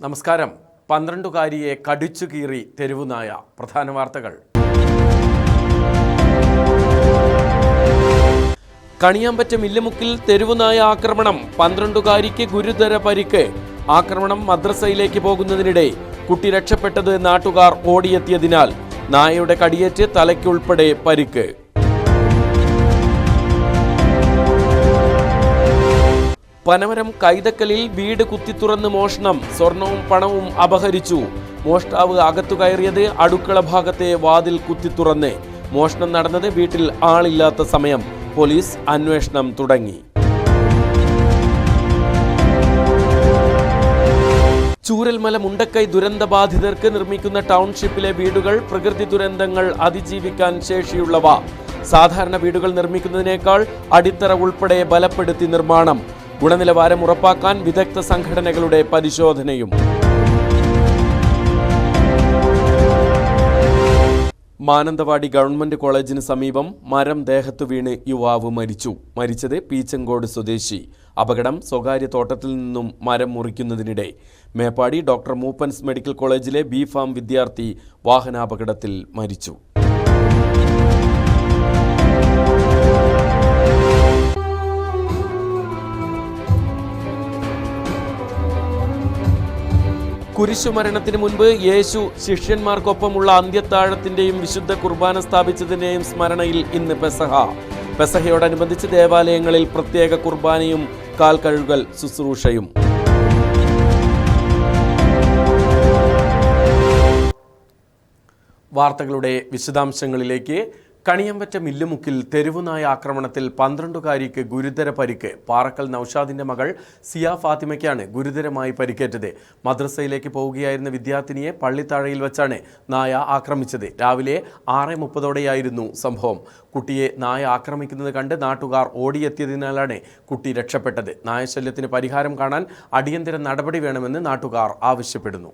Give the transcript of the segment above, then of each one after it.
നമസ്കാരം. 12കാരിയെ കടിച്ചു കീറി തെരുവുനായ. പ്രധാന വാർത്തകൾ. കണിയാമ്പറ്റ മില്ലുമുക്കിൽ തെരുവുനായ ആക്രമണം. 12കാരിക്ക് ഗുരുതര പരിക്ക്. ആക്രമണം മദ്രസയിലേക്ക് പോകുന്നതിനിടെ കുട്ടി രക്ഷപ്പെട്ടത് നാട്ടുകാർ ഓടിയെത്തിയതിനാൽ നായയുടെ കടിയേറ്റ് തലയ്ക്കുൾപ്പെടെ പരിക്ക്. പനമരം കൈതക്കലിൽ വീട് കുത്തിത്തുറന്ന് മോഷണം. സ്വർണവും പണവും അപഹരിച്ചു. മോഷ്ടാവ് അകത്തു കയറിയത് അടുക്കള ഭാഗത്തെ വാതിൽ കുത്തിത്തുറന്ന്. മോഷണം നടന്നത് വീട്ടിൽ ആളില്ലാത്ത സമയം. പോലീസ് അന്വേഷണം തുടങ്ങി. ചൂരൽമല മുണ്ടക്കൈ ദുരന്തബാധിതർക്ക് നിർമ്മിക്കുന്ന ടൗൺഷിപ്പിലെ വീടുകൾ പ്രകൃതി ദുരന്തങ്ങൾ അതിജീവിക്കാൻ ശേഷിയുള്ളവ. സാധാരണ വീടുകൾ നിർമ്മിക്കുന്നതിനേക്കാൾ അടിത്തറ ഉൾപ്പെടെ ബലപ്പെടുത്തി നിർമ്മാണം. ഗുണനിലവാരം ഉറപ്പാക്കാൻ വിദഗ്ധ സംഘടനകളുടെ പരിശോധനയും. മാനന്തവാടി ഗവൺമെന്റ് കോളേജിന് സമീപം മരം ദേഹത്തു വീണ് യുവാവ് മരിച്ചു. മരിച്ചത് പീച്ചങ്കോട് സ്വദേശി. അപകടം സ്വകാര്യ തോട്ടത്തിൽ നിന്നും മരം മുറിക്കുന്നതിനിടെ. മേപ്പാടി ഡോക്ടർ മൂപ്പൻസ് മെഡിക്കൽ കോളേജിലെ ബി.ഫാം വിദ്യാർത്ഥി വാഹനാപകടത്തിൽ മരിച്ചു. കുരിശുമരണത്തിന് മുൻപ് യേശു ശിഷ്യന്മാർക്കൊപ്പമുള്ള അന്ത്യത്താഴത്തിന്റെയും വിശുദ്ധ കുർബാന സ്ഥാപിച്ചതിന്റെയും സ്മരണയിൽ ഇന്ന് പെസഹ. പെസഹയോടനുബന്ധിച്ച് ദേവാലയങ്ങളിൽ പ്രത്യേക കുർബാനയും കാൽ കഴുകൽ ശുശ്രൂഷയും. വാർത്തകളുടെ വിശദാംശങ്ങളിലേക്ക്. കണിയാമ്പറ്റ മില്ലുമുക്കിൽ തെരുവുനായ ആക്രമണത്തിൽ 12കാരിക്ക് ഗുരുതര പരിക്ക്. പാറക്കൽ നൌഷാദിന്റെ മകൾ സിയ ഫാത്തിമയ്ക്കാണ് ഗുരുതരമായി പരിക്കേറ്റത്. മദ്രസയിലേക്ക് പോവുകയായിരുന്ന വിദ്യാർത്ഥിനിയെ പള്ളിത്താഴയിൽ വെച്ചാണ് നായ ആക്രമിച്ചത്. രാവിലെ 6:30ഓടെയായിരുന്നു സംഭവം. കുട്ടിയെ നായ ആക്രമിക്കുന്നത് കണ്ട് നാട്ടുകാർ ഓടിയെത്തിയതിനാലാണ് കുട്ടി രക്ഷപ്പെട്ടത്. നായശല്യത്തിന് പരിഹാരം കാണാൻ അടിയന്തര നടപടി വേണമെന്ന് നാട്ടുകാർ ആവശ്യപ്പെടുന്നു.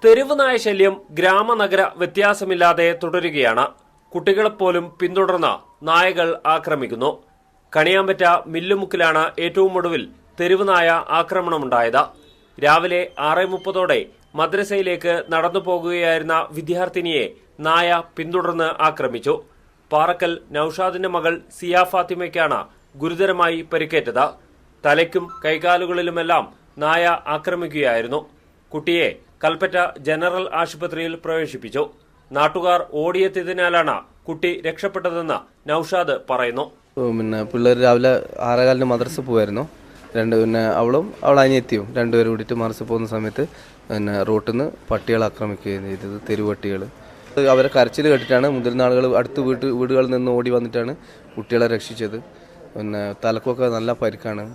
തെരുവുനായ ശല്യം ഗ്രാമനഗര വ്യത്യാസമില്ലാതെ തുടരുകയാണ്. കുട്ടികളെപ്പോലും പിന്തുടർന്ന നായകൾ ആക്രമിക്കുന്നു. കണിയാമ്പറ്റ മില്ലുമുക്കിലാണ് ഏറ്റവും ഒടുവിൽ തെരുവുനായ ആക്രമണമുണ്ടായത്. രാവിലെ 6:30ഓടെ മദ്രസയിലേക്ക് നടന്നു പോകുകയായിരുന്ന വിദ്യാർത്ഥിനിയെ നായ പിന്തുടർന്ന് ആക്രമിച്ചു. പാറക്കൽ നൌഷാദിന്റെ മകൾ സിയ ഫാത്തിമയ്ക്കാണ് ഗുരുതരമായി പരിക്കേറ്റത്. തലയ്ക്കും കൈകാലുകളിലുമെല്ലാം നായ ആക്രമിക്കുകയായിരുന്നു. കുട്ടിയെ കൽപ്പറ്റ ജനറൽ ആശുപത്രിയിൽ പ്രവേശിപ്പിച്ചു. നാട്ടുകാർ ഓടിയെത്തിയതിനാലാണ് കുട്ടി രക്ഷപ്പെട്ടതെന്ന് നൌഷാദ് പറയുന്നു. പിള്ളേർ രാവിലെ 6:15 മദ്രസ പോവായിരുന്നു. അവൾ അനിയത്തിയും രണ്ടുപേരും കൂടിയിട്ട് മദ്രസ പോകുന്ന സമയത്ത് റോട്ടിൽ നിന്ന് പട്ടികൾ ആക്രമിക്കുകയും ചെയ്തത്. തെരുവട്ടികൾ അവരെ കരച്ചിൽ കേട്ടിട്ടാണ് മുതിർന്ന ആളുകൾ അടുത്ത വീടുകളിൽ നിന്ന് ഓടി വന്നിട്ടാണ് കുട്ടികളെ രക്ഷിച്ചത്. തലക്കൊക്കെ നല്ല പരിക്കാണ്.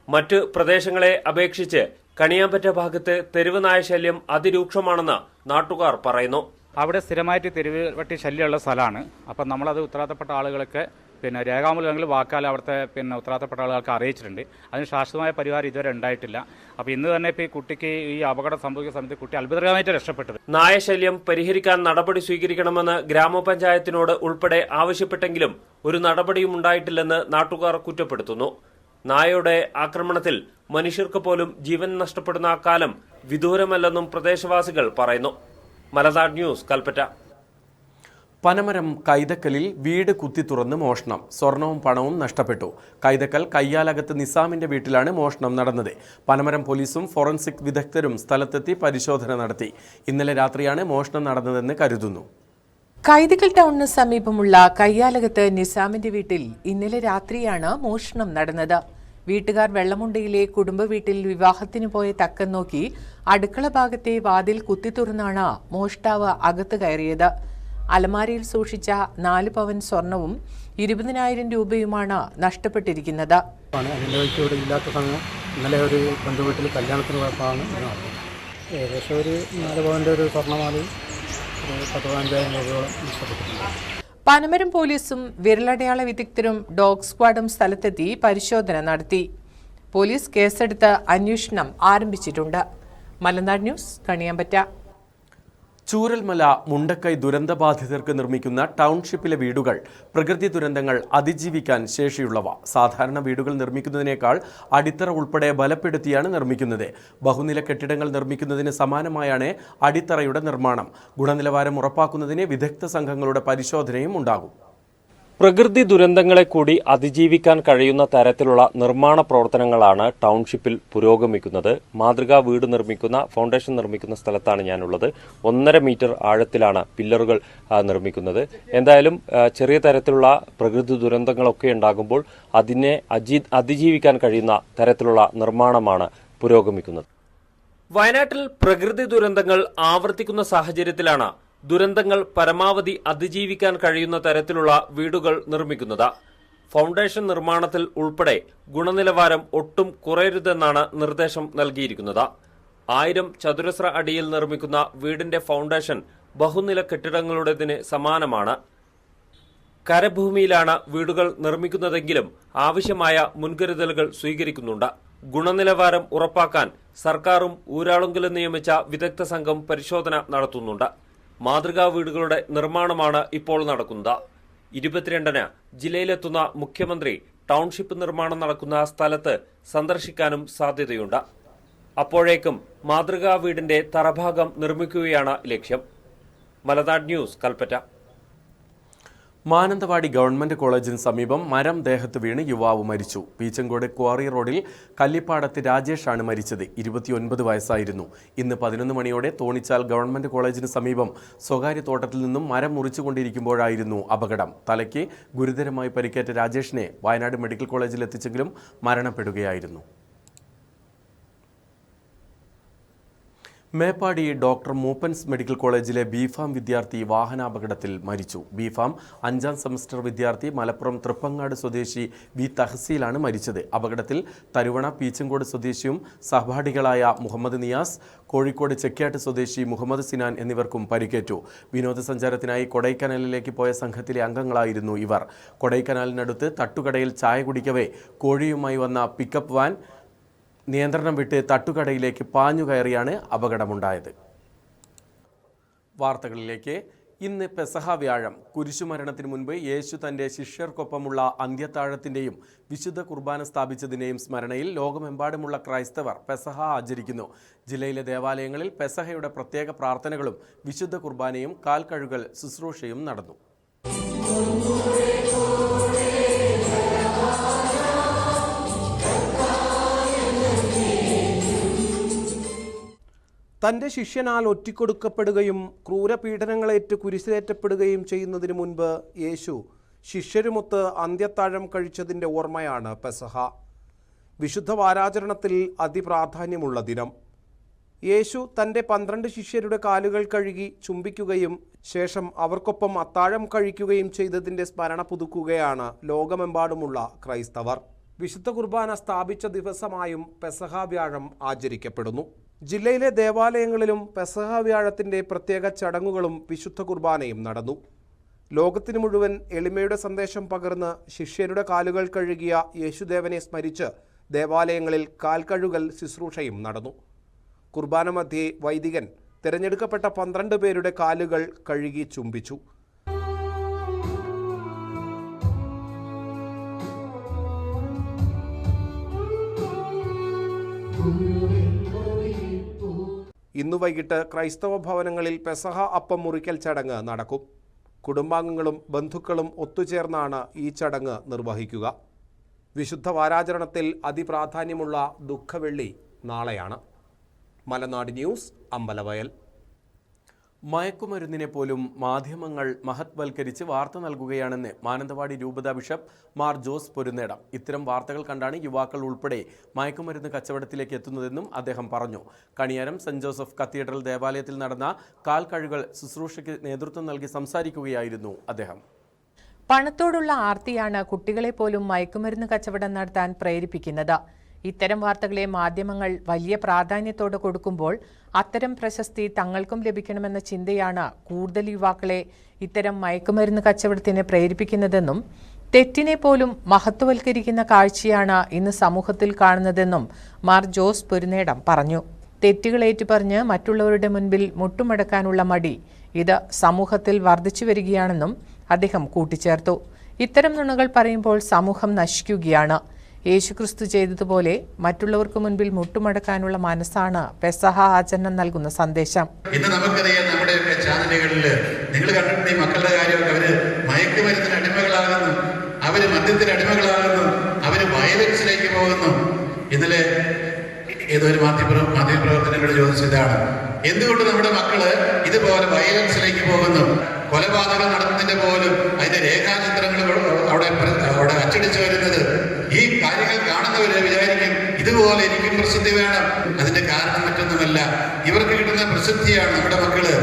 മറ്റ് പ്രദേശങ്ങളെ അപേക്ഷിച്ച് കണിയാമ്പറ്റ ഭാഗത്ത് തെരുവുനായ ശല്യം അതിരൂക്ഷമാണെന്ന് നാട്ടുകാർ പറയുന്നു. അവിടെ സ്ഥിരമായിട്ട് തെരുവുപട്ടി ശല്യമുള്ള സ്ഥലമാണ്. അപ്പം നമ്മളത് ഉത്തരവാദിത്തപ്പെട്ട ആളുകളൊക്കെ രേഖാമൂലമെങ്കിൽ വാക്കാൽ അവിടുത്തെ ഉത്തരവാദിത്തപ്പെട്ട ആളുകൾക്ക് അറിയിച്ചിട്ടുണ്ട്. അതിന് ശാശ്വതമായ പരിഹാരം ഇതുവരെ ഉണ്ടായിട്ടില്ല. അപ്പോൾ ഇന്ന് തന്നെ ഇപ്പോൾ ഈ കുട്ടിക്ക് ഈ അപകടം സംഭവിക്കുന്ന സമയത്ത് കുട്ടി അത്ഭുതകരമായിട്ട് രക്ഷപ്പെട്ടത്. നായശല്യം പരിഹരിക്കാൻ നടപടി സ്വീകരിക്കണമെന്ന് ഗ്രാമപഞ്ചായത്തിനോട് ഉൾപ്പെടെ ആവശ്യപ്പെട്ടെങ്കിലും ഒരു നടപടിയും ഉണ്ടായിട്ടില്ലെന്ന് നാട്ടുകാർ കുറ്റപ്പെടുത്തുന്നു. നായയുടെ ആക്രമണത്തിൽ മനുഷ്യർക്ക് പോലും ജീവൻ നഷ്ടപ്പെടുന്ന കാലം വിദൂരമല്ലെന്നും പ്രദേശവാസികൾ പറയുന്നു. മലനാട് ന്യൂസ്, കൽപ്പറ്റ. പനമരം കൈതക്കലിൽ വീട് കുത്തിത്തുറന്ന് മോഷണം. സ്വർണവും പണവും നഷ്ടപ്പെട്ടു. കൈതക്കൽ കയ്യാലകത്ത് നിസാമിന്റെ വീട്ടിലാണ് മോഷണം നടന്നത്. പനമരം പോലീസും ഫോറൻസിക് വിദഗ്ധരും സ്ഥലത്തെത്തി പരിശോധന നടത്തി. ഇന്നലെ രാത്രിയാണ് മോഷണം നടന്നതെന്ന് കരുതുന്നു. കൈതക്കൽ ടൗണിന് സമീപമുള്ള കയ്യാലകത്ത് നിസാമിന്റെ വീട്ടിൽ ഇന്നലെ രാത്രിയാണ് മോഷണം നടന്നത്. വീട്ടുകാർ വെള്ളമുണ്ടയിലെ കുടുംബ വീട്ടിൽ വിവാഹത്തിന് പോയ തക്കം നോക്കി അടുക്കള ഭാഗത്തെ വാതിൽ കുത്തിത്തുറന്നാണ് മോഷ്ടാവ് അകത്ത് കയറിയത്. അലമാരയിൽ സൂക്ഷിച്ച 4 പവൻ സ്വർണവും 20,000 രൂപയുമാണ് നഷ്ടപ്പെട്ടിരിക്കുന്നത്. ഇല്ലാത്ത സമയം ഇന്നലെ ഒരു ബന്ധുവീട്ടിൽ കല്യാണത്തിന് പോയപ്പോഴാണ് ഏകദേശം ഒരു 4 പവന്റെ ഒരു സ്വർണ്ണമാലയും 10,000-15,000 രൂപയോളം നഷ്ടപ്പെട്ടിട്ടുണ്ട്. പനമരം പോലീസും വിരലടയാള വിദഗ്ധരും ഡോഗ് സ്ക്വാഡും സ്ഥലത്തെത്തി പരിശോധന നടത്തി. പോലീസ് കേസെടുത്ത് അന്വേഷണം ആരംഭിച്ചിട്ടുണ്ട്. മലനാട് ന്യൂസ്, കണിയാമ്പറ്റ. ചൂരൽമല മുണ്ടക്കൈ ദുരന്തബാധിതർക്ക് നിർമ്മിക്കുന്ന ടൗൺഷിപ്പിലെ വീടുകൾ പ്രകൃതി ദുരന്തങ്ങൾ അതിജീവിക്കാൻ ശേഷിയുള്ളവ. സാധാരണ വീടുകൾ നിർമ്മിക്കുന്നതിനേക്കാൾ അടിത്തറ ഉൾപ്പെടെ ബലപ്പെടുത്തിയാണ് നിർമ്മിക്കുന്നത്. ബഹുനില കെട്ടിടങ്ങൾ നിർമ്മിക്കുന്നതിന് സമാനമായാണ് അടിത്തറയുടെ നിർമ്മാണം. ഗുണനിലവാരം ഉറപ്പാക്കുന്നതിന് വിദഗ്ധ സംഘങ്ങളുടെ പരിശോധനയും ഉണ്ടാകും. പ്രകൃതി ദുരന്തങ്ങളെ കൂടി അതിജീവിക്കാൻ കഴിയുന്ന തരത്തിലുള്ള നിർമ്മാണ പ്രവർത്തനങ്ങളാണ് ടൗൺഷിപ്പിൽ പുരോഗമിക്കുന്നത്. മാതൃകാ വീട് നിർമ്മിക്കുന്ന ഫൗണ്ടേഷൻ നിർമ്മിക്കുന്ന സ്ഥലത്താണ് ഞാനുള്ളത്. 1.5 മീറ്റർ ആഴത്തിലാണ് പില്ലറുകൾ നിർമ്മിക്കുന്നത്. എന്തായാലും ചെറിയ തരത്തിലുള്ള പ്രകൃതി ദുരന്തങ്ങളൊക്കെ ഉണ്ടാകുമ്പോൾ അതിനെ അതിജീവിക്കാൻ കഴിയുന്ന തരത്തിലുള്ള നിർമ്മാണമാണ് പുരോഗമിക്കുന്നത്. വയനാട്ടിൽ പ്രകൃതി ദുരന്തങ്ങൾ ആവർത്തിക്കുന്ന സാഹചര്യത്തിലാണ് ദുരന്തങ്ങൾ പരമാവധി അതിജീവിക്കാൻ കഴിയുന്ന തരത്തിലുള്ള വീടുകൾ നിർമ്മിക്കുന്നത്. ഫൗണ്ടേഷൻ നിർമ്മാണത്തിൽ ഉൾപ്പെടെ ഗുണനിലവാരം ഒട്ടും കുറയരുതെന്നാണ് നിർദ്ദേശം നൽകിയിരിക്കുന്നത്. 1000 ചതുരശ്ര അടിയിൽ നിർമ്മിക്കുന്ന വീടിന്റെ ഫൗണ്ടേഷൻ ബഹുനില കെട്ടിടങ്ങളുടേതിന് സമാനമാണ്. കരഭൂമിയിലാണ് വീടുകൾ നിർമ്മിക്കുന്നതെങ്കിലും ആവശ്യമായ മുൻകരുതലുകൾ സ്വീകരിക്കുന്നുണ്ട്. ഗുണനിലവാരം ഉറപ്പാക്കാൻ സർക്കാരും ഊരാളുങ്കലും നിയമിച്ച വിദഗ്ധ സംഘം പരിശോധന നടത്തുന്നുണ്ട്. മാതൃകാ വീടുകളുടെ നിർമ്മാണമാണ് ഇപ്പോൾ നടക്കുന്നത്. 22-ന് ജില്ലയിലെത്തുന്ന മുഖ്യമന്ത്രി ടൗൺഷിപ്പ് നിർമ്മാണം നടക്കുന്ന സ്ഥലത്ത് സന്ദർശിക്കാനും സാധ്യതയുണ്ട്. അപ്പോഴേക്കും മാതൃകാ വീടിന്റെ തറഭാഗം നിർമ്മിക്കുകയാണ് ലക്ഷ്യം. മലനാട് ന്യൂസ്, കൽപ്പറ്റ. മാനന്തവാടി ഗവൺമെന്റ് കോളേജിന് സമീപം മരം ദേഹത്ത് വീണ് യുവാവ് മരിച്ചു. പീച്ചങ്കോട് ക്വാറി റോഡിൽ കല്ലിപ്പാടത്ത് രാജേഷാണ് മരിച്ചത്. 29 വയസ്സായിരുന്നു. ഇന്ന് 11 മണിയോടെ തോണിച്ചാൽ ഗവൺമെന്റ് കോളേജിന് സമീപം സ്വകാര്യ തോട്ടത്തിൽ നിന്നും മരം മുറിച്ചുകൊണ്ടിരിക്കുമ്പോഴായിരുന്നു അപകടം. തലയ്ക്ക് ഗുരുതരമായി പരിക്കേറ്റ രാജേഷിനെ വയനാട് മെഡിക്കൽ കോളേജിൽ എത്തിച്ചെങ്കിലും മരണപ്പെടുകയായിരുന്നു. മേപ്പാടി ഡോക്ടർ മൂപ്പൻസ് മെഡിക്കൽ കോളേജിലെ ബിഫാം വിദ്യാർത്ഥി വാഹനാപകടത്തിൽ മരിച്ചു. ബിഫാം 5ാം സെമസ്റ്റർ വിദ്യാർത്ഥി മലപ്പുറം തൃപ്പങ്ങാട് സ്വദേശി വി തഹസീലാണ് മരിച്ചത്. അപകടത്തിൽ തരുവണ പീച്ചങ്കോട് സ്വദേശിയും സഹപാഠികളായ മുഹമ്മദ് നിയാസ്, കോഴിക്കോട് ചെക്യാട്ട് സ്വദേശി മുഹമ്മദ് സിനാൻ എന്നിവർക്കും പരിക്കേറ്റു. വിനോദസഞ്ചാരത്തിനായി കൊടൈക്കനാലിലേക്ക് പോയ സംഘത്തിലെ അംഗങ്ങളായിരുന്നു ഇവർ. കൊടൈക്കനാലിനടുത്ത് തട്ടുകടയിൽ ചായ കുടിക്കവേ കോഴിയുമായി വന്ന പിക്കപ്പ് വാൻ നിയന്ത്രണം വിട്ട് തട്ടുകടയിലേക്ക് പാഞ്ഞുകയറിയാണ് അപകടമുണ്ടായത്. വാർത്തകളിലേക്ക്. ഇന്ന് പെസഹ വ്യാഴം. കുരിശുമരണത്തിന് മുൻപ് യേശു തൻ്റെ ശിഷ്യർക്കൊപ്പമുള്ള അന്ത്യത്താഴത്തിൻ്റെയും വിശുദ്ധ കുർബാന സ്ഥാപിച്ചതിൻ്റെയും സ്മരണയിൽ ലോകമെമ്പാടുമുള്ള ക്രൈസ്തവർ പെസഹ ആചരിക്കുന്നു. ജില്ലയിലെ ദേവാലയങ്ങളിൽ പെസഹയുടെ പ്രത്യേക പ്രാർത്ഥനകളും വിശുദ്ധ കുർബാനയും കാൽക്കഴുകൽ ശുശ്രൂഷയും നടന്നു. തൻ്റെ ശിഷ്യനാൽ ഒറ്റിക്കൊടുക്കപ്പെടുകയും ക്രൂരപീഡനങ്ങളേറ്റ് കുരിശിലേറ്റപ്പെടുകയും ചെയ്യുന്നതിന് മുൻപ് യേശു ശിഷ്യരുമൊത്ത് അന്ത്യത്താഴം കഴിച്ചതിൻ്റെ ഓർമ്മയാണ് പെസഹ. വിശുദ്ധ വാരാചരണത്തിൽ അതിപ്രാധാന്യമുള്ള ദിനം. യേശു തൻ്റെ 12 ശിഷ്യരുടെ കാലുകൾ കഴുകി ചുംബിക്കുകയും ശേഷം അവർക്കൊപ്പം അത്താഴം കഴിക്കുകയും ചെയ്തതിൻ്റെ സ്മരണ പുതുക്കുകയാണ് ലോകമെമ്പാടുമുള്ള ക്രൈസ്തവർ. വിശുദ്ധ കുർബാന സ്ഥാപിച്ച ദിവസമായും പെസഹ വ്യാഴം ആചരിക്കപ്പെടുന്നു. ജില്ലയിലെ ദേവാലയങ്ങളിലും പെസഹ വ്യാഴത്തിൻ്റെ പ്രത്യേക ചടങ്ങുകളും വിശുദ്ധ കുർബാനയും നടന്നു. ലോകത്തിന് മുഴുവൻ എളിമയുടെ സന്ദേശം പകർന്ന് ശിഷ്യരുടെ കാലുകൾ കഴുകിയ യേശുദേവനെ സ്മരിച്ച് ദേവാലയങ്ങളിൽ കാൽക്കഴുകൽ ശുശ്രൂഷയും നടന്നു. കുർബാന മധ്യേ വൈദികൻ തിരഞ്ഞെടുക്കപ്പെട്ട 12 പേരുടെ കാലുകൾ കഴുകി ചുംബിച്ചു. ഇന്നു വൈകിട്ട് ക്രൈസ്തവ ഭവനങ്ങളിൽ പെസഹ അപ്പം മുറിക്കൽ ചടങ്ങ് നടക്കും. കുടുംബാംഗങ്ങളും ബന്ധുക്കളും ഒത്തുചേർന്നാണ് ഈ ചടങ്ങ് നിർവഹിക്കുക. വിശുദ്ധ വാരാചരണത്തിൽ അതിപ്രാധാന്യമുള്ള ദുഃഖവെള്ളി നാളെയാണ്. മലനാട് ന്യൂസ്, അമ്പലവയൽ. മയക്കുമരുന്നിനെ പോലും മാധ്യമങ്ങൾ മഹത്വൽക്കരിച്ച് വാർത്ത നൽകുകയാണെന്ന് മാനന്തവാടി രൂപതാ ബിഷപ്പ് മാർ ജോസ് പൊരുന്നേടം. ഇത്തരം വാർത്തകൾ കണ്ടാണ് യുവാക്കൾ ഉൾപ്പെടെ മയക്കുമരുന്ന് കച്ചവടത്തിലേക്ക് എത്തുന്നതെന്നും അദ്ദേഹം പറഞ്ഞു. കണിയാരം സെന്റ് ജോസഫ് കത്തീഡ്രൽ ദേവാലയത്തിൽ നടന്ന കാൽക്കഴുകൽ ശുശ്രൂഷയ്ക്ക് നേതൃത്വം നൽകി സംസാരിക്കുകയായിരുന്നു അദ്ദേഹം. പണത്തോടുള്ള ആർത്തിയാണ് കുട്ടികളെ പോലും മയക്കുമരുന്ന് കച്ചവടം നടത്താൻ പ്രേരിപ്പിക്കുന്നത്. ഇത്തരം വാർത്തകളെ മാധ്യമങ്ങൾ വലിയ പ്രാധാന്യത്തോടെ കൊടുക്കുമ്പോൾ അത്തരം പ്രശസ്തി തങ്ങൾക്കും ലഭിക്കണമെന്ന ചിന്തയാണ് കൂടുതൽ യുവാക്കളെ ഇത്തരം മയക്കുമരുന്ന് കച്ചവടത്തിന് പ്രേരിപ്പിക്കുന്നതെന്നും തെറ്റിനെ പോലും മഹത്വവൽക്കരിക്കുന്ന കാഴ്ചയാണ് ഇന്ന് സമൂഹത്തിൽ കാണുന്നതെന്നും മാർ ജോസ് പൊരുന്നേടം പറഞ്ഞു. തെറ്റുകൾ ഏറ്റുപറഞ്ഞ് മറ്റുള്ളവരുടെ മുൻപിൽ മുട്ടുമടക്കാനുള്ള മടി ഇത് സമൂഹത്തിൽ വർദ്ധിച്ചു വരികയാണെന്നും അദ്ദേഹം കൂട്ടിച്ചേർത്തു. ഇത്തരം നുണകൾ പറയുമ്പോൾ സമൂഹം നശിക്കുകയാണ്. യേശുക്രിസ്തു ചെയ്തതുപോലെ മറ്റുള്ളവർക്ക് മുൻപിൽ മുട്ടുമടക്കാനുള്ള മനസ്സാണ് പെസഹ ആചരണം നൽകുന്ന സന്ദേശം. ഇന്ന് നമുക്കറിയാം, നമ്മുടെയൊക്കെ ചാനലുകളിൽ നിങ്ങൾ കണ്ടിട്ടുണ്ട് ഈ മക്കളുടെ കാര്യമൊക്കെ. അവര് മയക്കുമരുന്നിന് അടിമകളാകുന്നു, അവര് മദ്യത്തിന് അടിമകളാകുന്നു, അവര് വയലൻസിലേക്ക് പോകുന്നു. ഇന്നലെ ഏതൊരു മാധ്യമപ്രവർത്തനങ്ങൾ ചോദിച്ചതാണ്, എന്തുകൊണ്ട് നമ്മുടെ മക്കള് ഇതുപോലെ വയലൻസിലേക്ക് പോകുന്നു? കൊലപാതകം നടത്തുന്നതിന്റെ പോലും അതിന്റെ രേഖാചിത്രങ്ങൾ അവിടെ അച്ചടിച്ചു വരുന്നത്. ഈ കാര്യങ്ങൾ കാണുന്നവരെ വിചാരിക്കും ഇതുപോലെ എനിക്കും പ്രസിദ്ധി വേണം. അതിന്റെ കാരണം മറ്റൊന്നുമല്ല, ഇവർക്ക് കിട്ടുന്ന പ്രസിദ്ധിയാണ്. നമ്മുടെ മക്കള്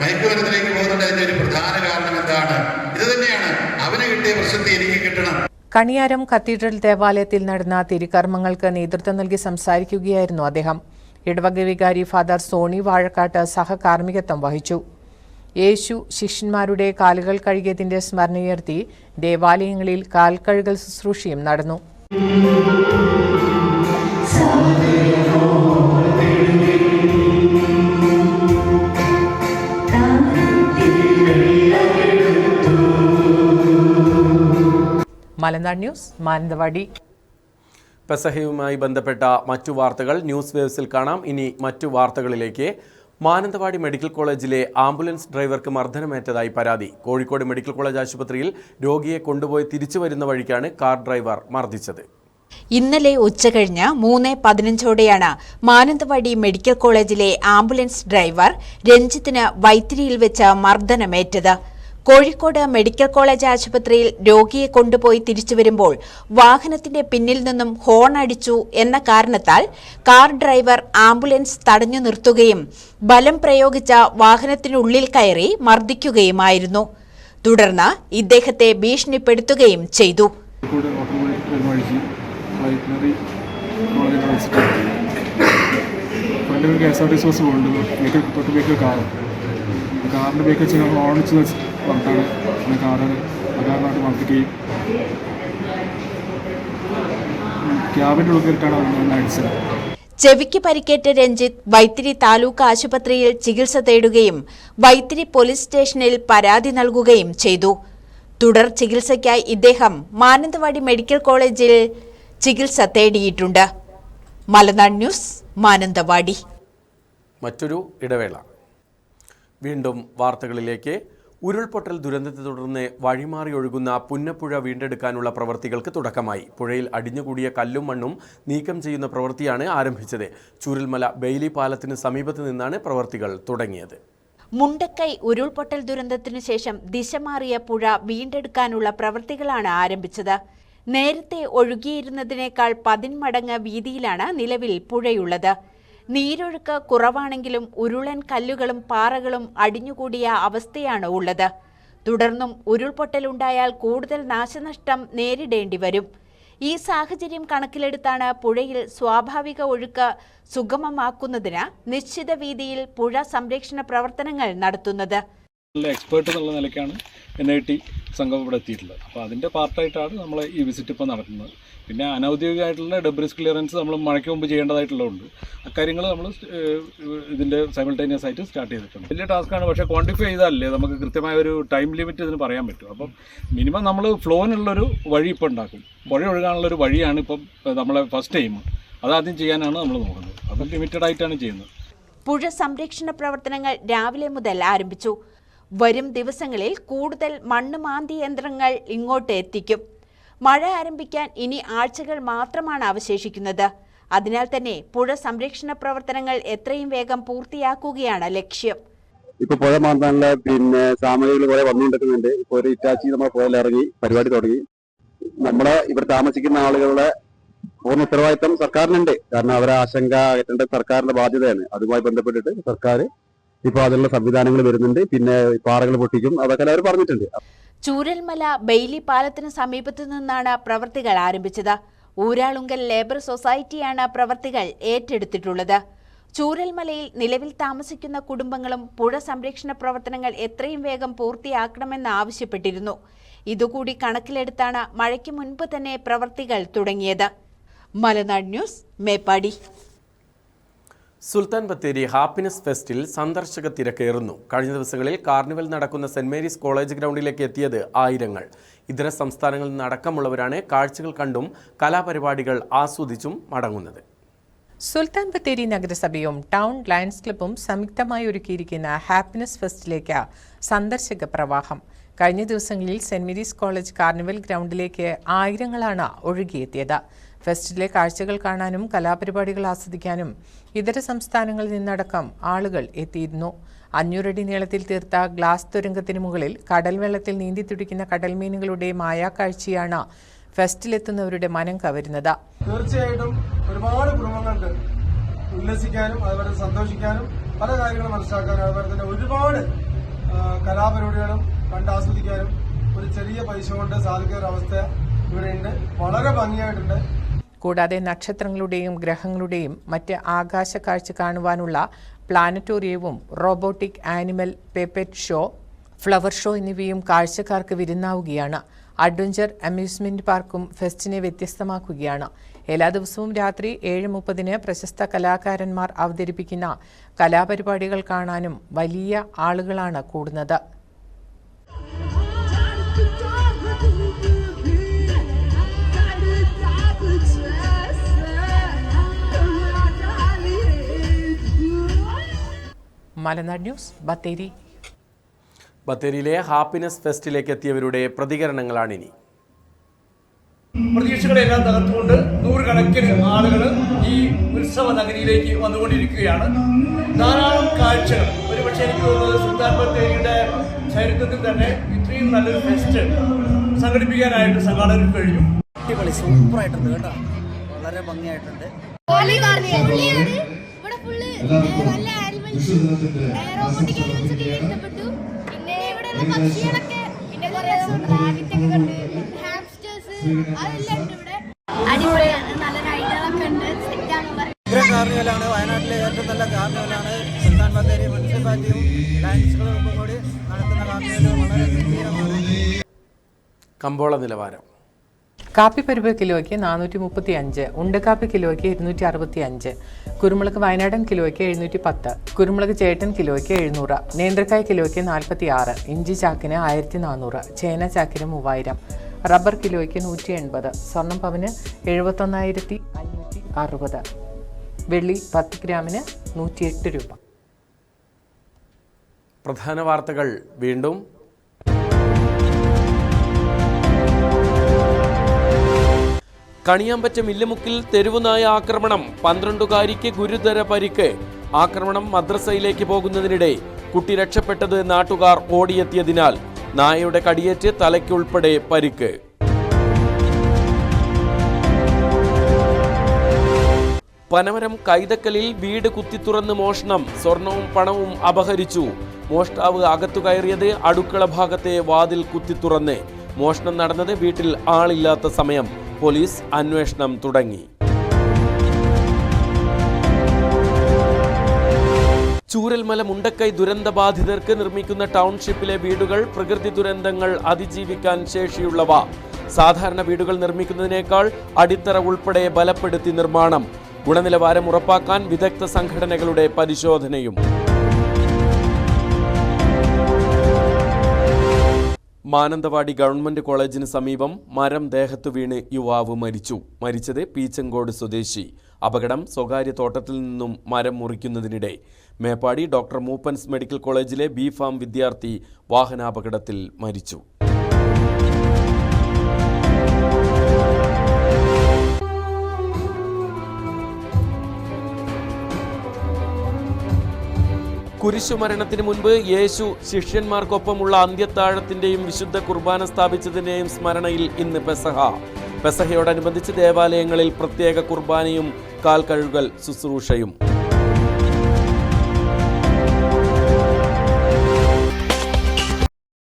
മയക്കുമരുന്നിലേക്ക് പോകുന്നത്. അതിന്റെ ഒരു പ്രധാന കാരണം എന്താണ്? ഇത് തന്നെയാണ്, അവന് കിട്ടിയ പ്രസിദ്ധി എനിക്ക് കിട്ടണം. കണിയാരം കത്തീഡ്രൽ ദേവാലയത്തിൽ നടന്ന തിരുക്കർമ്മങ്ങൾക്ക് നേതൃത്വം നൽകി സംസാരിക്കുകയായിരുന്നു അദ്ദേഹം. ഇടവക വികാരി ഫാദർ സോണി വാഴക്കാട്ട് സഹകാർമ്മികത്വം വഹിച്ചു. യേശു ശിഷ്യന്മാരുടെ കാലുകൾ കഴുകിയതിന്റെ സ്മരണയുയർത്തി ദേവാലയങ്ങളിൽ കാൽക്കഴുകൽ ശുശ്രൂഷയും നടന്നു. മലനാട് ന്യൂസ്, മാനന്തവാടി. പെസഹയുമായി ബന്ധപ്പെട്ട മറ്റു വാർത്തകൾ ന്യൂസ് വേവ്സിൽ കാണാം. ഇനി മറ്റു വാർത്തകളിലേക്ക്. മാനന്തവാടി മെഡിക്കൽ കോളേജിലെ ആംബുലൻസ് ഡ്രൈവർക്ക് മർദ്ദനമേറ്റതായി പരാതി. കോഴിക്കോട് മെഡിക്കൽ കോളേജ് ആശുപത്രിയിൽ രോഗിയെ കൊണ്ടുപോയി തിരിച്ചു വരുന്ന വഴിക്കാണ് കാർ ഡ്രൈവർ മർദ്ദിച്ചത്. ഇന്നലെ ഉച്ചകഴിഞ്ഞ് 3:15ഓടെയാണ് മാനന്തവാടി മെഡിക്കൽ കോളേജിലെ ആംബുലൻസ് ഡ്രൈവർ രഞ്ജിത്തിന് വൈത്തിരിയിൽ വെച്ച് മർദ്ദനമേറ്റത്. കോഴിക്കോട് മെഡിക്കൽ കോളേജ് ആശുപത്രിയിൽ രോഗിയെ കൊണ്ടുപോയി തിരിച്ചുവരുമ്പോൾ വാഹനത്തിന്റെ പിന്നിൽ നിന്നും ഹോൺ അടിച്ചു എന്ന കാരണത്താൽ കാർ ഡ്രൈവർ ആംബുലൻസ് തടഞ്ഞു നിർത്തുകയും ബലം പ്രയോഗിച്ച വാഹനത്തിനുള്ളിൽ കയറി മർദ്ദിക്കുകയുമായിരുന്നു. തുടർന്ന് ഇദ്ദേഹത്തെ ഭീഷണിപ്പെടുത്തുകയും ചെയ്തു. കാറിൻ്റെ ബേക്ക് വെച്ച് ഓണിച്ച് പറഞ്ഞിട്ടാണ് കാറിനായിട്ട് മർദ്ദിക്കുകയും ക്യാബിൻ്റെ ഉള്ളിൽ കയറിയിട്ടാണ് അതിനെ അടിച്ചത്. ചെവിക്ക് പരിക്കേറ്റ രഞ്ജിത്ത് വൈത്തിരി താലൂക്ക് ആശുപത്രിയിൽ ചികിത്സ തേടുകയും വൈത്തിരി പോലീസ് സ്റ്റേഷനിൽ പരാതി നൽകുകയും ചെയ്തു. തുടർ ചികിത്സയ്ക്കായി ഇദ്ദേഹം മാനന്തവാടി മെഡിക്കൽ കോളേജിൽ ചികിത്സ തേടിയിട്ടുണ്ട്. മലനാട് ന്യൂസ്, മാനന്തവാടി. മറ്റൊരു ഇടവേള. വീണ്ടും വാർത്തകളിലേക്ക്. ഉരുൾപൊട്ടൽ ദുരന്തത്തെ തുടർന്ന് വഴിമാറി ഒഴുകുന്ന പുന്നപ്പുഴ വീണ്ടെടുക്കാനുള്ള പ്രവൃത്തികൾക്ക് തുടക്കമായി. പുഴയിൽ അടിഞ്ഞുകൂടിയ കല്ലും മണ്ണും നീക്കം ചെയ്യുന്ന പ്രവൃത്തിയാണ് ആരംഭിച്ചത്. ചൂരൽമല ബെയിലി പാലത്തിന് സമീപത്ത് നിന്നാണ് പ്രവൃത്തികൾ തുടങ്ങിയത്. മുണ്ടക്കൈ ഉരുൾപൊട്ടൽ ദുരന്തത്തിനു ശേഷം ദിശ മാറിയ പുഴ വീണ്ടെടുക്കാനുള്ള പ്രവൃത്തികളാണ് ആരംഭിച്ചത്. നേരത്തെ ഒഴുകിയിരുന്നതിനേക്കാൾ 10 മടങ്ങ് വീതിയിലാണ് നിലവിൽ പുഴയുള്ളത്. നീരൊഴുക്ക് കുറവാണെങ്കിലും ഉരുളൻ കല്ലുകളും പാറകളും അടിഞ്ഞുകൂടിയ അവസ്ഥയാണ് ഉള്ളത്. തുടർന്നും ഉരുൾപൊട്ടലുണ്ടായാൽ കൂടുതൽ നാശനഷ്ടം നേരിടേണ്ടി വരും. ഈ സാഹചര്യം കണക്കിലെടുത്താണ് പുഴയിൽ സ്വാഭാവിക ഒഴുക്ക് സുഗമമാക്കുന്നതിന് നിശ്ചിത വീതിയിൽ പുഴ സംരക്ഷണ പ്രവർത്തനങ്ങൾ നടത്തുന്നത്. എക്സ്പേർട്ട് എന്നുള്ള നിലയ്ക്കാണ് NIT സംഘം ഇവിടെ എത്തിയിട്ടുള്ളത്. അപ്പോൾ അതിൻ്റെ പാർട്ടായിട്ടാണ് നമ്മൾ ഈ വിസിറ്റ് ഇപ്പോൾ നടത്തുന്നത്. പിന്നെ അനൗദ്യോഗികമായിട്ടുള്ള ഡെബ്രിസ് ക്ലിയറൻസ് നമ്മൾ മഴയ്ക്ക് മുമ്പ് ചെയ്യേണ്ടതായിട്ടുള്ളതുണ്ട്. അക്കാര്യങ്ങൾ നമ്മൾ ഇതിൻ്റെ സൈമൾട്ടേനിയസ് ആയിട്ട് സ്റ്റാർട്ട് ചെയ്തിട്ടുണ്ട്. വലിയ ടാസ്ക്കാണ്, പക്ഷേ ക്വാണ്ടിഫൈ ചെയ്താലല്ലേ നമുക്ക് കൃത്യമായ ഒരു ടൈം ലിമിറ്റ് ഇതിന് പറയാൻ പറ്റും. അപ്പം മിനിമം നമ്മൾ ഫ്ലോനുള്ളൊരു വഴി ഇപ്പോൾ ഉണ്ടാക്കും. പുഴ ഒഴുകാനുള്ളൊരു വഴിയാണ് ഇപ്പം നമ്മളെ ഫസ്റ്റ് ടൈം. അതാദ്യം ചെയ്യാനാണ് നമ്മൾ നോക്കുന്നത്. അത് ലിമിറ്റഡ് ആയിട്ടാണ് ചെയ്യുന്നത്. പുഴ സംരക്ഷണ പ്രവർത്തനങ്ങൾ രാവിലെ മുതൽ ആരംഭിച്ചു. വരും ദിവസങ്ങളിൽ കൂടുതൽ മണ്ണ് മാന്തി യന്ത്രങ്ങൾ ഇങ്ങോട്ട് എത്തിക്കും. മഴ ആരംഭിക്കാൻ ഇനി ആഴ്ചകൾ മാത്രമാണ് അവശേഷിക്കുന്നത്. അതിനാൽ തന്നെ പുഴ സംരക്ഷണ പ്രവർത്തനങ്ങൾ എത്രയും വേഗം പൂർത്തിയാക്കുകയാണ് ലക്ഷ്യം. ഇപ്പൊ പുഴ മാന്താനുള്ള സാമഗ്രികൾ കുറെ വന്നുകൊണ്ടിരിക്കുന്നുണ്ട്. ഇപ്പൊ ഒരു ഇറ്റാച്ചി നമ്മൾ പുഴയിൽ ഇറങ്ങി പരിപാടി തുടങ്ങി. നമ്മളെ ഇവിടെ താമസിക്കുന്ന ആളുകളുടെ പൂർണ്ണ ഉത്തരവാദിത്തം സർക്കാരിനുണ്ട്. കാരണം അവരെ ആശങ്ക അകറ്റേണ്ട സർക്കാരിന്റെ ബാധ്യതയാണ്. അതുമായി ബന്ധപ്പെട്ടിട്ട് സർക്കാർ ഇപ്പൊ അതിനുള്ള സംവിധാനങ്ങൾ വരുന്നുണ്ട്. പിന്നെ പാറകൾ പൊട്ടിക്കും, അതൊക്കെ അവർ പറഞ്ഞിട്ടുണ്ട്. ചൂരൽമല ബെയിലി പാലത്തിന് സമീപത്തു നിന്നാണ് പ്രവൃത്തികൾ ആരംഭിച്ചത്. ഊരാളുങ്കൽ ലേബർ സൊസൈറ്റിയാണ് പ്രവൃത്തികൾ ഏറ്റെടുത്തിട്ടുള്ളത്. ചൂരൽമലയിൽ നിലവിൽ താമസിക്കുന്ന കുടുംബങ്ങളും പുഴ സംരക്ഷണ പ്രവർത്തനങ്ങൾ എത്രയും വേഗം പൂർത്തിയാക്കണമെന്ന് ആവശ്യപ്പെട്ടിരുന്നു. ഇതുകൂടി കണക്കിലെടുത്താണ് മഴയ്ക്ക് മുൻപ് തന്നെ പ്രവൃത്തികൾ തുടങ്ങിയത്. മലനാട് ന്യൂസ്, മേപ്പാടി. സുൽത്താൻ ബത്തേരി ഹാപ്പിനെസ് ഫെസ്റ്റിൽ സന്ദർശക തിരക്കേറുന്നു. കഴിഞ്ഞ ദിവസങ്ങളിൽ കാർണിവൽ നടക്കുന്ന സെന്റ് മേരീസ് കോളേജ് ഗ്രൗണ്ടിലേക്ക് എത്തിയത് ആയിരങ്ങൾ. ഇതര സംസ്ഥാനങ്ങളിൽ നിന്നടക്കമുള്ളവരാണ് കാഴ്ചകൾ കണ്ടും കലാപരിപാടികൾ ആസ്വദിച്ചും മടങ്ങുന്നത്. സുൽത്താൻ ബത്തേരി നഗരസഭയും ടൗൺ ലയൺസ് ക്ലബ്ബും സംയുക്തമായി ഒരുക്കിയിരിക്കുന്ന ഹാപ്പിനെസ് ഫെസ്റ്റിലേക്ക് സന്ദർശക പ്രവാഹം. കഴിഞ്ഞ ദിവസങ്ങളിൽ സെന്റ് മേരീസ് കോളേജ് കാർണിവൽ ഗ്രൗണ്ടിലേക്ക് ആയിരങ്ങളാണ് ഒഴുകിയെത്തിയത്. ഫെസ്റ്റിലെ കാഴ്ചകൾ കാണാനും കലാപരിപാടികൾ ആസ്വദിക്കാനും ഇതര സംസ്ഥാനങ്ങളിൽ നിന്നടക്കം ആളുകൾ എത്തിയിരുന്നു. 500 അടി നീളത്തിൽ തീർത്ത ഗ്ലാസ് തുരങ്കത്തിന് മുകളിൽ കടൽ വെള്ളത്തിൽ നീന്തി തുടിക്കുന്ന കടൽമീനുകളുടെ മായാക്കാഴ്ചയാണ് ഫെസ്റ്റിലെത്തുന്നവരുടെ മനം കവരുന്നത്. തീർച്ചയായിട്ടും ഒരുപാട് കുടുംബങ്ങൾക്ക് ഉല്ലസിക്കാനും അതുപോലെ സന്തോഷിക്കാനും പല കാര്യങ്ങളും മനസ്സിലാക്കാനും അതുപോലെ തന്നെ ഒരുപാട് കലാപരിപാടികളും കണ്ടാസ്വദിക്കാനും ഒരു ചെറിയ പൈസ കൊണ്ട് സാധിക്കുന്ന ഒരു അവസ്ഥ ഇവിടെയുണ്ട്. വളരെ ഭംഗിയായിട്ടുണ്ട്. കൂടാതെ നക്ഷത്രങ്ങളുടെയും ഗ്രഹങ്ങളുടെയും മറ്റ് ആകാശ കാഴ്ച കാണുവാനുള്ള പ്ലാനറ്റോറിയവും robotic animal puppet show, flower show എന്നിവയും കാഴ്ചക്കാർക്ക് വിരുന്നാവുകയാണ്. അഡ്വഞ്ചർ അമ്യൂസ്മെന്റ് പാർക്കും ഫെസ്റ്റിനെ വ്യത്യസ്തമാക്കുകയാണ്. എല്ലാ ദിവസവും രാത്രി 7:30 പ്രശസ്ത കലാകാരന്മാർ അവതരിപ്പിക്കുന്ന കലാപരിപാടികൾ കാണാനും വലിയ ആളുകളാണ് കൂടുന്നത്. മലനാട് ന്യൂസ്, ബത്തേരി. ബത്തേരിയിലെ ഹാപ്പിനെസ് ഫെസ്റ്റിലേക്ക് എത്തിയവരുടെ പ്രതികരണങ്ങളാണിനി. പ്രതീക്ഷകളെല്ലാം തകർത്തുകൊണ്ട് നൂറുകണക്കിന് ആളുകൾ ഈ ഉത്സവ നഗരിയിലേക്ക് വന്നുകൊണ്ടിരിക്കുകയാണ്. ധാരാളം കാഴ്ചകൾ. ഒരുപക്ഷെ എനിക്ക് തോന്നുന്നത് സുൽത്താൻ ബത്തേരിയുടെ ചരിത്രത്തിൽ തന്നെ ഇത്രയും നല്ലൊരു ഫെസ്റ്റ് സംഘടിപ്പിക്കാനായിട്ട് സംഘാടകർക്ക് കഴിഞ്ഞു. സൂപ്പറായിട്ടുണ്ട് കേട്ടോ, വളരെ ഭംഗിയായിട്ടുണ്ട്. കാർണിവലാണ്, വയനാട്ടിലെ ഏറ്റവും നല്ല കാർണിവലാണ്. സുൽത്താൻ ബത്തേരി മുനിസിപ്പാലിറ്റിയും ലയൺസ് ക്ലബ്ബും കൂടി നടത്തുന്ന കാർണിവൽ വളരെ ഗംഭീരമാണ്. കമ്പോള നിലവാരം. കാപ്പിപ്പരിപ്പ് കിലോയ്ക്ക് 435, ഉണ്ടക്കാപ്പി കിലോയ്ക്ക് 265, കുരുമുളക് വയനാടൻ കിലോയ്ക്ക് 710, കുരുമുളക് ചേട്ടൻ കിലോയ്ക്ക് 700, നേന്ത്രക്കായ കിലോയ്ക്ക് 46, ഇഞ്ചി ചാക്കിന് 1400, ചേന ചാക്കിന് 3000, റബ്ബർ കിലോയ്ക്ക് 180, സ്വർണം പവന് 71,560, വെള്ളി 10 ഗ്രാമിന് 108 രൂപ. പ്രധാന വാർത്തകൾ വീണ്ടും. കണിയാമ്പറ്റ മില്ലുമുക്കിൽ തെരുവുനായ ആക്രമണം, 12കാരിക്ക് ഗുരുതര പരിക്ക്. ആക്രമണം മദ്രസയിലേക്ക് പോകുന്നതിനിടെ കുട്ടി രക്ഷപ്പെട്ടത് നാട്ടുകാർ ഓടിയെത്തിയതിനാൽ നായയുടെ കടിയേറ്റ് തലയ്ക്കുൾപ്പെടെ പരിക്ക്. പനമരം കൈതക്കലിൽ വീട് കുത്തിത്തുറന്ന് മോഷണം, സ്വർണവും പണവും അപഹരിച്ചു. മോഷ്ടാവ് അകത്തു കയറിയത് അടുക്കള ഭാഗത്തെ വാതിൽ കുത്തിത്തുറന്ന്. മോഷണം നടന്നത് വീട്ടിൽ ആളില്ലാത്ത സമയം. പോലീസ് അന്വേഷണം തുടങ്ങി. ചൂരൽമല മുണ്ടക്കൈ ദുരന്തബാധിതർക്ക് നിർമ്മിക്കുന്ന ടൗൺഷിപ്പിലെ വീടുകൾ പ്രകൃതി ദുരന്തങ്ങൾ അതിജീവിക്കാൻ ശേഷിയുള്ളവ. സാധാരണ വീടുകൾ നിർമ്മിക്കുന്നതിനേക്കാൾ അടിത്തറ ഉൾപ്പെടെ ബലപ്പെടുത്തി നിർമ്മാണം. ഗുണനിലവാരം ഉറപ്പാക്കാൻ വിദഗ്ധ സംഘടനകളുടെ പരിശോധനയും. മാനന്തവാടി ഗവൺമെന്റ് കോളേജിന് സമീപം മരം ദേഹത്തു വീണ് യുവാവ് മരിച്ചു. മരിച്ചത് പീച്ചങ്കോട് സ്വദേശി. അപകടം സ്വകാര്യ തോട്ടത്തിൽ നിന്നും മരം മുറിക്കുന്നതിനിടെ. മേപ്പാടി ഡോക്ടർ മൂപ്പൻസ് മെഡിക്കൽ കോളേജിലെ ബി.ഫാം വിദ്യാർത്ഥി വാഹനാപകടത്തിൽ മരിച്ചു. കുരിശുമരണത്തിന് മുൻപ് യേശു ശിഷ്യന്മാർക്കൊപ്പമുള്ള അന്ത്യത്താഴത്തിന്റെയും വിശുദ്ധ കുർബാന സ്ഥാപിച്ചതിന്റെയും സ്മരണയിൽ ഇന്ന് പെസഹ. പെസഹയോടനുബന്ധിച്ച് ദേവാലയങ്ങളിൽ പ്രത്യേക കുർബാനയും കാൽകഴുകൽ ശുശ്രൂഷയും.